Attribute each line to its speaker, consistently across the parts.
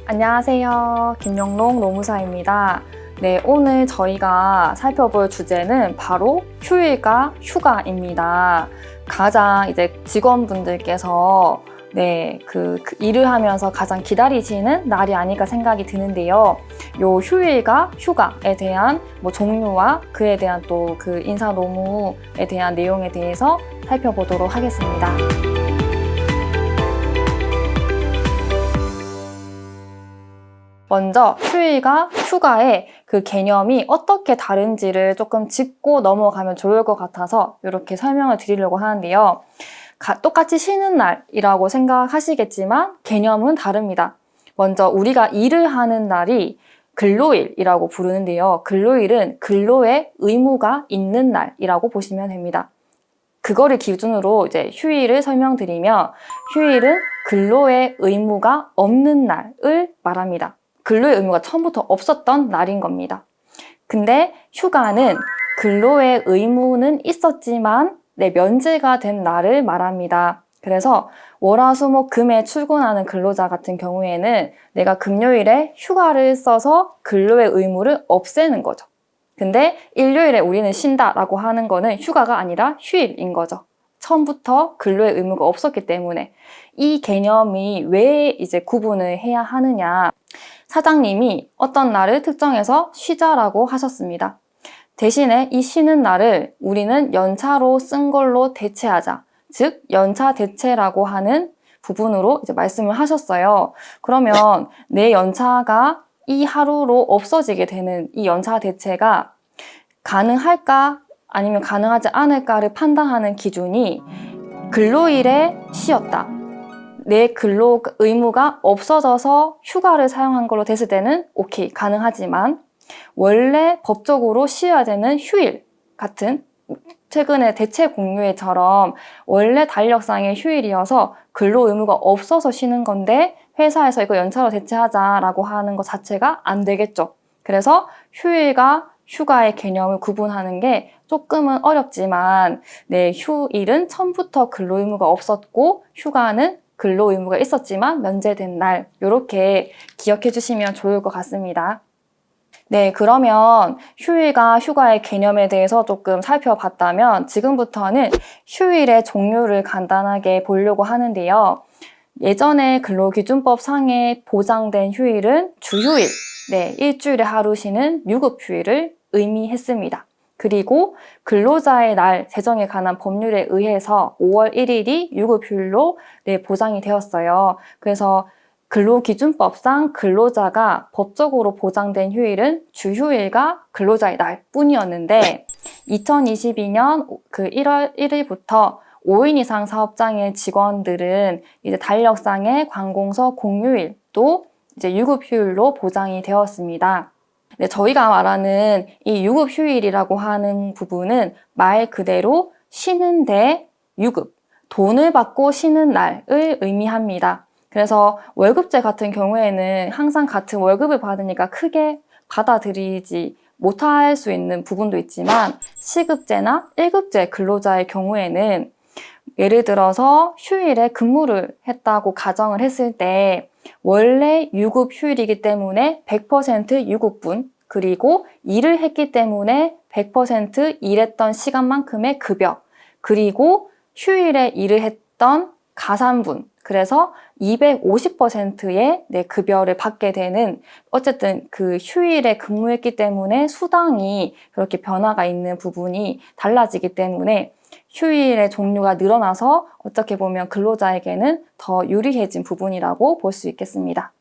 Speaker 1: 안녕하세요. 김영롱 노무사입니다. 네, 오늘 저희가 살펴볼 주제는 바로 휴일과 휴가입니다. 가장 이제 직원분들께서 그 일을 하면서 가장 기다리시는 날이 아닐까 생각이 드는데요. 요 휴일과 휴가에 대한 종류와 그에 대한 또 그 인사 노무에 대한 내용에 대해서 살펴보도록 하겠습니다. 먼저 휴일과 휴가의 그 개념이 어떻게 다른지를 조금 짚고 넘어가면 좋을 것 같아서 이렇게 설명을 드리려고 하는데요. 똑같이 쉬는 날이라고 생각하시겠지만 개념은 다릅니다. 먼저 우리가 일을 하는 날이 근로일이라고 부르는데요. 근로일은 근로의 의무가 있는 날이라고 보시면 됩니다. 그거를 기준으로 이제 휴일을 설명드리면 휴일은 근로의 의무가 없는 날을 말합니다. 근로의 의무가 처음부터 없었던 날인 겁니다. 근데 휴가는 근로의 의무는 있었지만 면제가 된 날을 말합니다. 그래서 월화수목금에 출근하는 근로자 같은 경우에는 내가 금요일에 휴가를 써서 근로의 의무를 없애는 거죠. 근데 일요일에 우리는 쉰다라고 하는 거는 휴가가 아니라 휴일인 거죠. 처음부터 근로의 의무가 없었기 때문에 이 개념이 왜 이제 구분을 해야 하느냐. 사장님이 어떤 날을 특정해서 쉬자라고 하셨습니다. 대신에 이 쉬는 날을 우리는 연차로 쓴 걸로 대체하자. 즉, 연차 대체라고 하는 부분으로 이제 말씀을 하셨어요. 그러면 내 연차가 이 하루로 없어지게 되는 이 연차 대체가 가능할까 아니면 가능하지 않을까를 판단하는 기준이 근로일에 쉬었다. 내 근로 의무가 없어져서 휴가를 사용한 걸로 됐을 때는 오케이, 가능하지만 원래 법적으로 쉬어야 되는 휴일 같은 최근에 대체 공휴일처럼 원래 달력상의 휴일이어서 근로 의무가 없어서 쉬는 건데 회사에서 이거 연차로 대체하자라고 하는 것 자체가 안 되겠죠. 그래서 휴일과 휴가의 개념을 구분하는 게 조금은 어렵지만 휴일은 처음부터 근로 의무가 없었고 휴가는 근로 의무가 있었지만 면제된 날, 이렇게 기억해 주시면 좋을 것 같습니다. 그러면 휴일과 휴가의 개념에 대해서 조금 살펴봤다면 지금부터는 휴일의 종류를 간단하게 보려고 하는데요. 예전에 근로기준법 상에 보장된 휴일은 주휴일, 일주일에 하루 쉬는 유급휴일을 의미했습니다. 그리고 근로자의 날 제정에 관한 법률에 의해서 5월 1일이 유급휴일로 보장이 되었어요. 그래서 근로기준법상 근로자가 법적으로 보장된 휴일은 주휴일과 근로자의 날 뿐이었는데 2022년 1월 1일부터 5인 이상 사업장의 직원들은 이제 달력상의 관공서 공휴일도 이제 유급휴일로 보장이 되었습니다. 저희가 말하는 이 유급휴일이라고 하는 부분은 말 그대로 쉬는데 유급, 돈을 받고 쉬는 날을 의미합니다. 그래서 월급제 같은 경우에는 항상 같은 월급을 받으니까 크게 받아들이지 못할 수 있는 부분도 있지만 시급제나 1급제 근로자의 경우에는 예를 들어서 휴일에 근무를 했다고 가정을 했을 때 원래 유급 휴일이기 때문에 100% 유급분, 그리고 일을 했기 때문에 100% 일했던 시간만큼의 급여, 그리고 휴일에 일을 했던 가산분, 그래서 250%의 급여를 받게 되는, 어쨌든 그 휴일에 근무했기 때문에 수당이 그렇게 변화가 있는 부분이 달라지기 때문에 휴일의 종류가 늘어나서 어떻게 보면 근로자에게는 더 유리해진 부분이라고 볼 수 있겠습니다.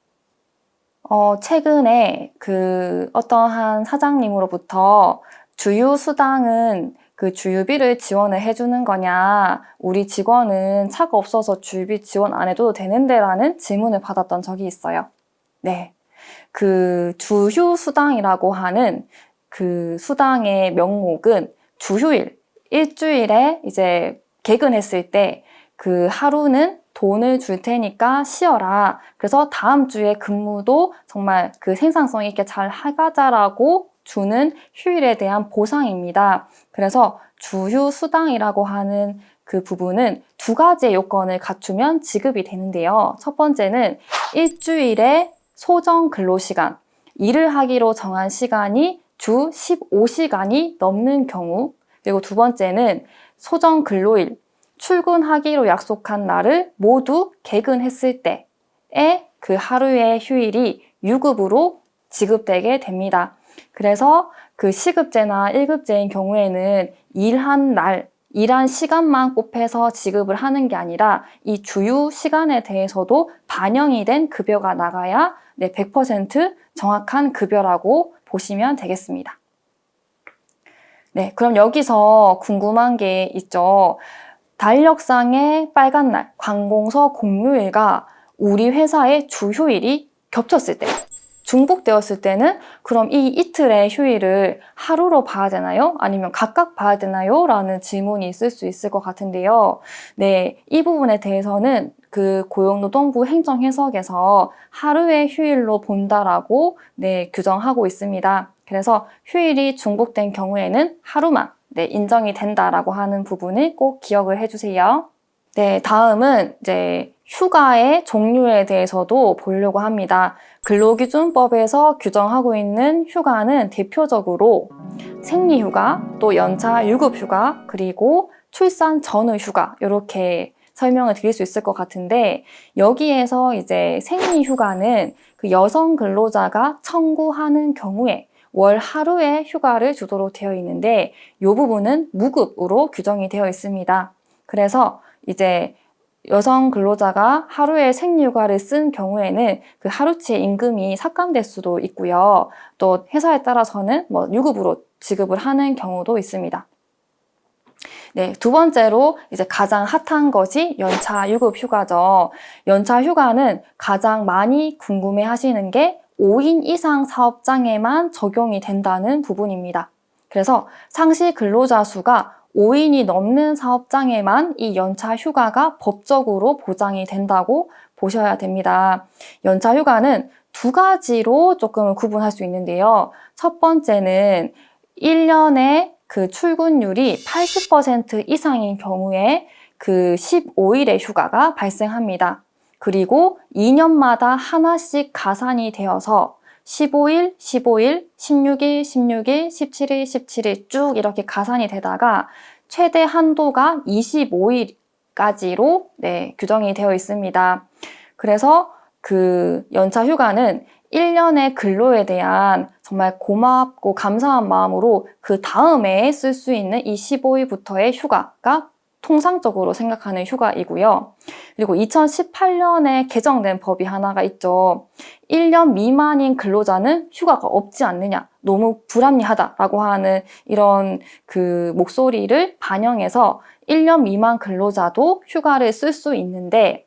Speaker 1: 최근에 어떠한 사장님으로부터 주휴수당은 그 주휴비를 지원을 해주는 거냐, 우리 직원은 차가 없어서 주휴비 지원 안 해도 되는데 라는 질문을 받았던 적이 있어요. 그 주휴수당이라고 하는 그 수당의 명목은 주휴일, 일주일에 이제 개근했을 때 그 하루는 돈을 줄 테니까 쉬어라. 그래서 다음 주에 근무도 정말 그 생산성 있게 잘 해가자라고 주는 휴일에 대한 보상입니다. 그래서 주휴수당이라고 하는 그 부분은 두 가지의 요건을 갖추면 지급이 되는데요. 첫 번째는 일주일에 소정 근로시간, 일을 하기로 정한 시간이 주 15시간이 넘는 경우, 그리고 두 번째는 소정 근로일, 출근하기로 약속한 날을 모두 개근했을 때에 그 하루의 휴일이 유급으로 지급되게 됩니다. 그래서 그 시급제나 1급제인 경우에는 일한 날, 일한 시간만 곱해서 지급을 하는 게 아니라 이 주유 시간에 대해서도 반영이 된 급여가 나가야 100% 정확한 급여라고 보시면 되겠습니다. 네, 그럼 여기서 궁금한 게 있죠. 달력상의 빨간 날, 관공서 공휴일과 우리 회사의 주휴일이 겹쳤을 때, 중복되었을 때는 그럼 이 이틀의 휴일을 하루로 봐야 되나요? 아니면 각각 봐야 되나요? 라는 질문이 있을 수 있을 것 같은데요. 네, 이 부분에 대해서는 그 고용노동부 행정해석에서 하루의 휴일로 본다라고 규정하고 있습니다. 그래서 휴일이 중복된 경우에는 하루만 인정이 된다라고 하는 부분을 꼭 기억을 해주세요. 네, 다음은 이제 휴가의 종류에 대해서도 보려고 합니다. 근로기준법에서 규정하고 있는 휴가는 대표적으로 생리휴가, 또 연차 유급휴가, 그리고 출산 전후 휴가 이렇게 설명을 드릴 수 있을 것 같은데 여기에서 이제 생리휴가는 그 여성 근로자가 청구하는 경우에 월 하루의 휴가를 주도록 되어 있는데 이 부분은 무급으로 규정이 되어 있습니다. 그래서 이제 여성 근로자가 하루에 생리휴가를 쓴 경우에는 그 하루치의 임금이 삭감될 수도 있고요. 또 회사에 따라서는 유급으로 지급을 하는 경우도 있습니다. 네, 두 번째로 이제 가장 핫한 것이 연차 유급 휴가죠. 연차 휴가는 가장 많이 궁금해 하시는 게 5인 이상 사업장에만 적용이 된다는 부분입니다. 그래서 상시 근로자 수가 5인이 넘는 사업장에만 이 연차 휴가가 법적으로 보장이 된다고 보셔야 됩니다. 연차 휴가는 두 가지로 조금 구분할 수 있는데요. 첫 번째는 1년에 그 출근율이 80% 이상인 경우에 그 15일의 휴가가 발생합니다. 그리고 2년마다 하나씩 가산이 되어서 15일, 15일, 16일, 16일, 17일, 17일 쭉 이렇게 가산이 되다가 최대 한도가 25일까지로 규정이 되어 있습니다. 그래서 그 연차 휴가는 1년의 근로에 대한 정말 고맙고 감사한 마음으로 그 다음에 쓸 수 있는 이 15일부터의 휴가가 통상적으로 생각하는 휴가이고요. 그리고 2018년에 개정된 법이 하나가 있죠. 1년 미만인 근로자는 휴가가 없지 않느냐, 너무 불합리하다라고 하는 이런 그 목소리를 반영해서 1년 미만 근로자도 휴가를 쓸 수 있는데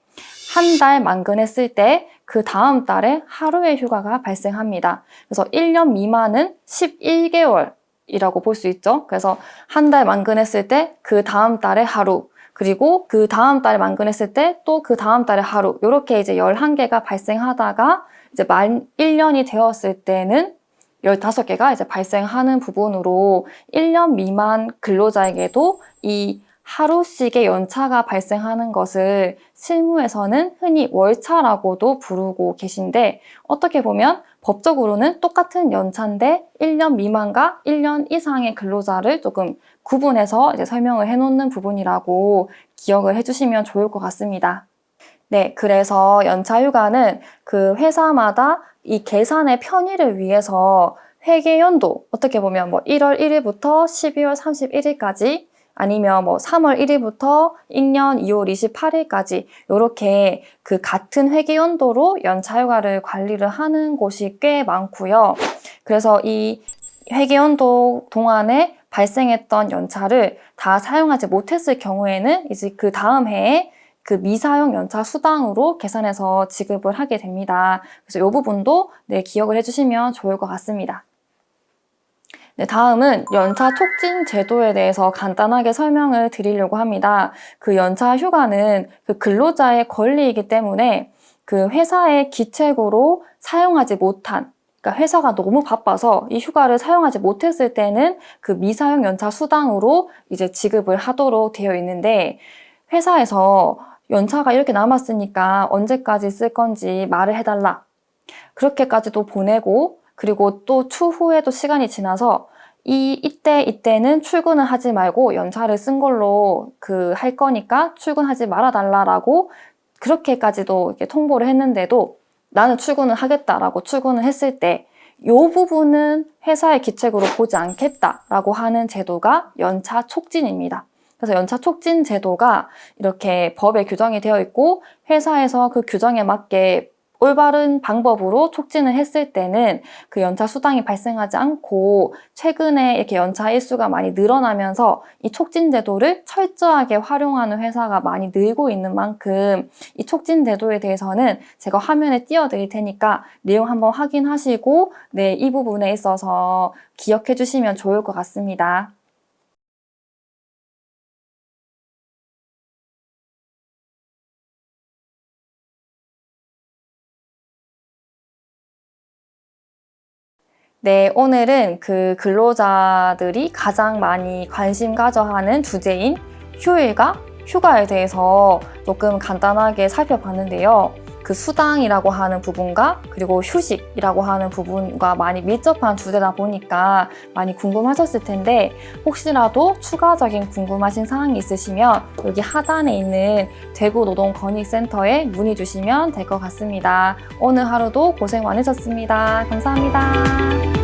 Speaker 1: 한 달 만근했을 때 그 다음 달에 하루의 휴가가 발생합니다. 그래서 1년 미만은 11개월 이라고 볼 수 있죠. 그래서 한 달 만근했을 때 그 다음 달에 하루, 그리고 그 다음 달에 만근했을 때 또 그 다음 달에 하루, 이렇게 이제 11개가 발생하다가 이제 만 1년이 되었을 때는 15개가 이제 발생하는 부분으로 1년 미만 근로자에게도 이 하루씩의 연차가 발생하는 것을 실무에서는 흔히 월차라고도 부르고 계신데 어떻게 보면 법적으로는 똑같은 연차인데 1년 미만과 1년 이상의 근로자를 조금 구분해서 이제 설명을 해놓는 부분이라고 기억을 해주시면 좋을 것 같습니다. 네, 그래서 연차 휴가는 그 회사마다 이 계산의 편의를 위해서 회계연도 어떻게 보면 1월 1일부터 12월 31일까지 아니면 3월 1일부터 인년 2월 28일까지 이렇게 그 같은 회계연도로 연차휴가를 관리를 하는 곳이 꽤 많고요. 그래서 이 회계연도 동안에 발생했던 연차를 다 사용하지 못했을 경우에는 이제 그 다음 해에 그 미사용 연차 수당으로 계산해서 지급을 하게 됩니다. 그래서 이 부분도 기억을 해주시면 좋을 것 같습니다. 네, 다음은 연차 촉진 제도에 대해서 간단하게 설명을 드리려고 합니다. 그 연차 휴가는 그 근로자의 권리이기 때문에 그 회사의 기책으로 사용하지 못한, 그러니까 회사가 너무 바빠서 이 휴가를 사용하지 못했을 때는 그 미사용 연차 수당으로 이제 지급을 하도록 되어 있는데 회사에서 연차가 이렇게 남았으니까 언제까지 쓸 건지 말을 해달라 그렇게까지도 보내고 그리고 또 추후에도 시간이 지나서 이때는 출근을 하지 말고 연차를 쓴 걸로 할 거니까 출근하지 말아달라라고 그렇게까지도 이렇게 통보를 했는데도 나는 출근을 하겠다라고 출근을 했을 때 이 부분은 회사의 기책으로 보지 않겠다라고 하는 제도가 연차 촉진입니다. 그래서 연차 촉진 제도가 이렇게 법에 규정이 되어 있고 회사에서 그 규정에 맞게 올바른 방법으로 촉진을 했을 때는 그 연차 수당이 발생하지 않고 최근에 이렇게 연차 일수가 많이 늘어나면서 이 촉진 제도를 철저하게 활용하는 회사가 많이 늘고 있는 만큼 이 촉진 제도에 대해서는 제가 화면에 띄워드릴 테니까 내용 한번 확인하시고 네, 이 부분에 있어서 기억해 주시면 좋을 것 같습니다. 네, 오늘은 그 근로자들이 가장 많이 관심 가져 하는 주제인 휴일과 휴가에 대해서 조금 간단하게 살펴봤는데요. 그 수당이라고 하는 부분과 그리고 휴식이라고 하는 부분과 많이 밀접한 주제다 보니까 많이 궁금하셨을 텐데 혹시라도 추가적인 궁금하신 사항이 있으시면 여기 하단에 있는 대구노동권익센터에 문의 주시면 될 것 같습니다. 오늘 하루도 고생 많으셨습니다. 감사합니다.